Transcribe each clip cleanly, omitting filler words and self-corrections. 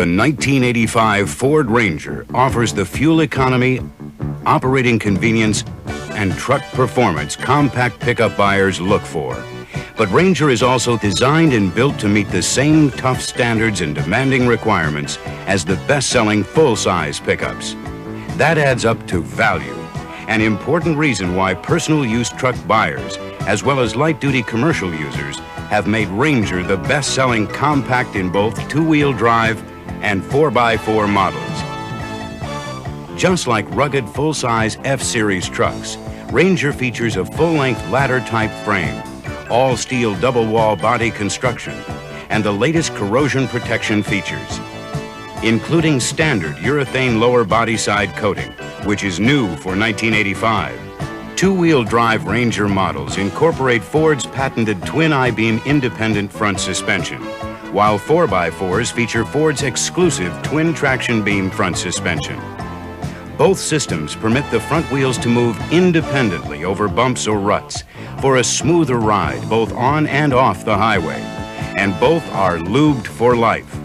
The 1985 Ford Ranger offers the fuel economy, operating convenience, and truck performance compact pickup buyers look for. But Ranger is also designed and built to meet the same tough standards and demanding requirements as the best-selling full-size pickups. That adds up to value, an important reason why personal use truck buyers, as well as light-duty commercial users, have made Ranger the best-selling compact in both two-wheel drive and 4x4 models. Just like rugged full-size F-Series trucks, Ranger features a full-length ladder-type frame, all-steel double-wall body construction, and the latest corrosion protection features, including standard urethane lower body side coating, which is new for 1985. Two-wheel drive Ranger models incorporate Ford's patented twin I-beam independent front suspension, while 4x4s feature Ford's exclusive twin traction beam front suspension. Both systems permit the front wheels to move independently over bumps or ruts for a smoother ride both on and off the highway, and both are lubed for life.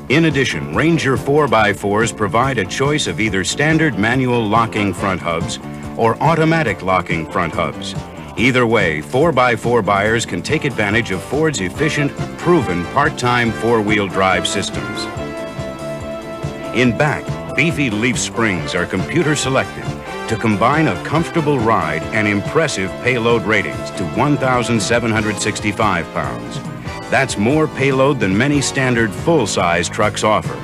In addition, Ranger 4x4s provide a choice of either standard manual locking front hubs or automatic locking front hubs. Either way, 4x4 buyers can take advantage of Ford's efficient, proven part-time four-wheel drive systems. In back, beefy leaf springs are computer selected to combine a comfortable ride and impressive payload ratings to 1,765 pounds. That's more payload than many standard full-size trucks offer.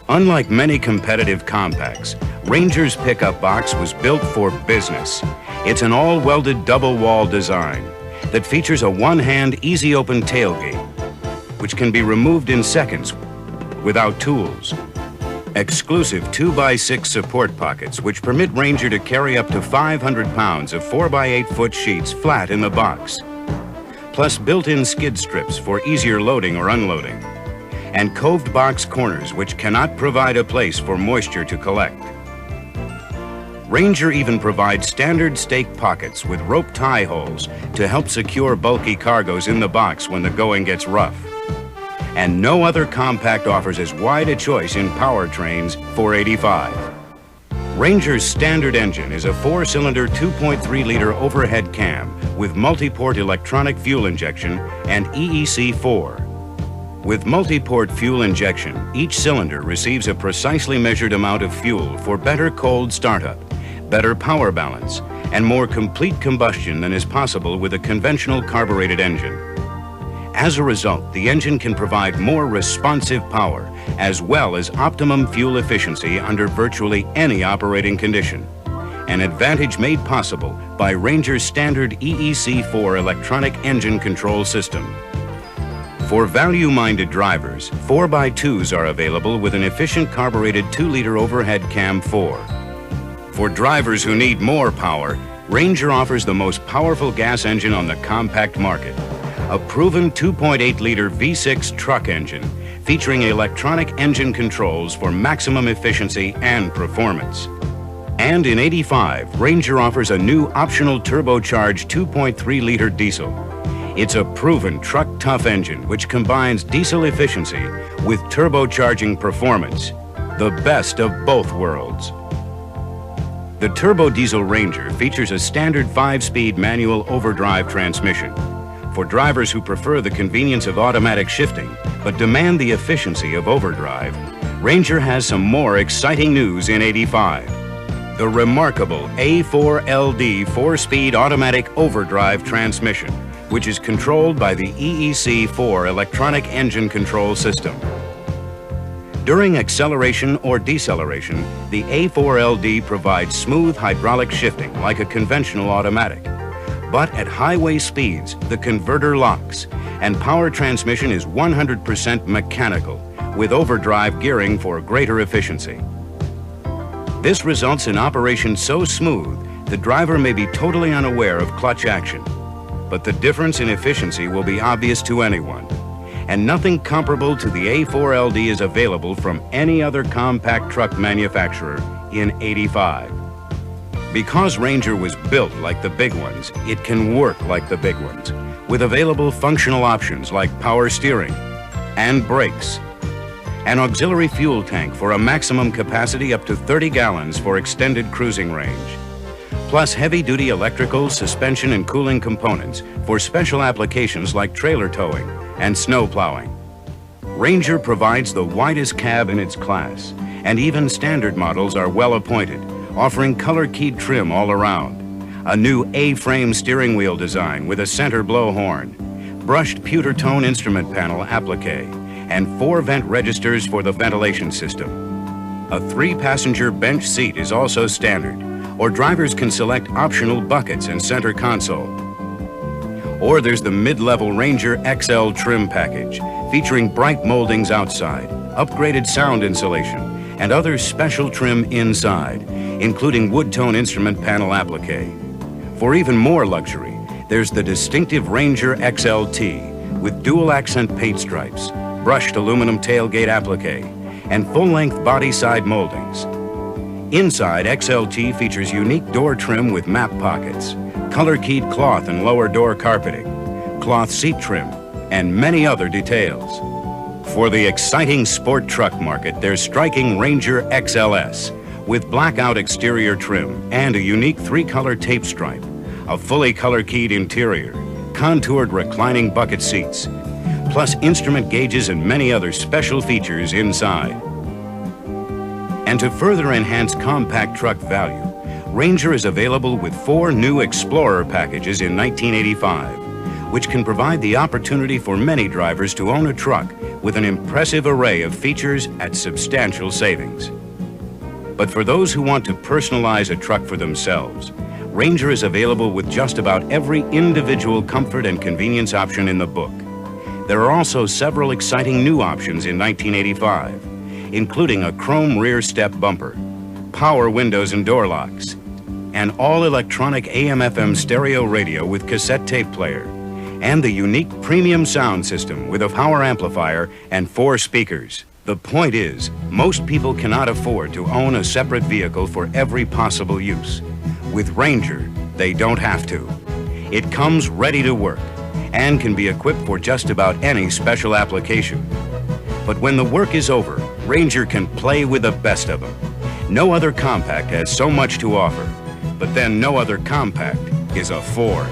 Unlike many competitive compacts, Ranger's pickup box was built for business. It's an all-welded double-wall design that features a one-hand easy-open tailgate, which can be removed in seconds without tools. Exclusive 2x6 support pockets, which permit Ranger to carry up to 500 pounds of 4x8-foot sheets flat in the box, plus built-in skid strips for easier loading or unloading, and coved box corners which cannot provide a place for moisture to collect. Ranger even provides standard stake pockets with rope tie holes to help secure bulky cargoes in the box when the going gets rough. And no other compact offers as wide a choice in powertrains for 85. Ranger's standard engine is a four-cylinder 2.3-liter overhead cam with multi-port electronic fuel injection and EEC4. With multi-port fuel injection, each cylinder receives a precisely measured amount of fuel for better cold startup, better power balance, and more complete combustion than is possible with a conventional carbureted engine. As a result, the engine can provide more responsive power as well as optimum fuel efficiency under virtually any operating condition, an advantage made possible by Ranger's standard EEC4 electronic engine control system. For value-minded drivers, 4x2s are available with an efficient carbureted 2-liter overhead cam 4. For drivers who need more power, Ranger offers the most powerful gas engine on the compact market, a proven 2.8-liter V6 truck engine featuring electronic engine controls for maximum efficiency and performance. And in 85, Ranger offers a new optional turbocharged 2.3-liter diesel. It's a proven truck-tough engine which combines diesel efficiency with turbocharging performance, the best of both worlds. The turbo diesel Ranger features a standard 5-speed manual overdrive transmission. For drivers who prefer the convenience of automatic shifting but demand the efficiency of overdrive, Ranger has some more exciting news in 85. The remarkable A4LD 4-speed automatic overdrive transmission, which is controlled by the EEC4 electronic engine control system. During acceleration or deceleration, the A4LD provides smooth hydraulic shifting like a conventional automatic. But at highway speeds, the converter locks, and power transmission is 100% mechanical, with overdrive gearing for greater efficiency. This results in operation so smooth, the driver may be totally unaware of clutch action. But the difference in efficiency will be obvious to anyone. And nothing comparable to the A4LD is available from any other compact truck manufacturer in 85. Because Ranger was built like the big ones, it can work like the big ones, with available functional options like power steering and brakes. an auxiliary fuel tank for a maximum capacity up to 30 gallons for extended cruising range, plus heavy-duty electrical, suspension, and cooling components for special applications like trailer towing and snow plowing. Ranger provides the widest cab in its class, and even standard models are well appointed, offering color-keyed trim all around. A new A-frame steering wheel design with a center blowhorn, brushed pewter tone instrument panel applique, and 4 vent registers for the ventilation system. A 3-passenger bench seat is also standard, or drivers can select optional buckets and center console. Or there's the mid-level Ranger XL trim package, featuring bright moldings outside, upgraded sound insulation, and other special trim inside, including wood tone instrument panel applique. For even more luxury, there's the distinctive Ranger XLT with dual accent paint stripes, brushed aluminum tailgate applique, and full-length body side moldings. Inside, XLT features unique door trim with map pockets, color-keyed cloth and lower door carpeting, cloth seat trim, and many other details. For the exciting sport truck market, there's striking Ranger XLS with blackout exterior trim and a unique 3-color tape stripe, a fully color-keyed interior, contoured reclining bucket seats, plus instrument gauges and many other special features inside. And to further enhance compact truck value, Ranger is available with 4 new Explorer packages in 1985, which can provide the opportunity for many drivers to own a truck with an impressive array of features at substantial savings. But for those who want to personalize a truck for themselves, Ranger is available with just about every individual comfort and convenience option in the book. There are also several exciting new options in 1985, including a chrome rear step bumper, power windows and door locks, an all-electronic AM/FM stereo radio with cassette tape player, and the unique premium sound system with a power amplifier and 4 speakers. The point is, most people cannot afford to own a separate vehicle for every possible use. With Ranger, they don't have to. It comes ready to work and can be equipped for just about any special application. But when the work is over, Ranger can play with the best of them. No other compact has so much to offer, but then no other compact is a Ford.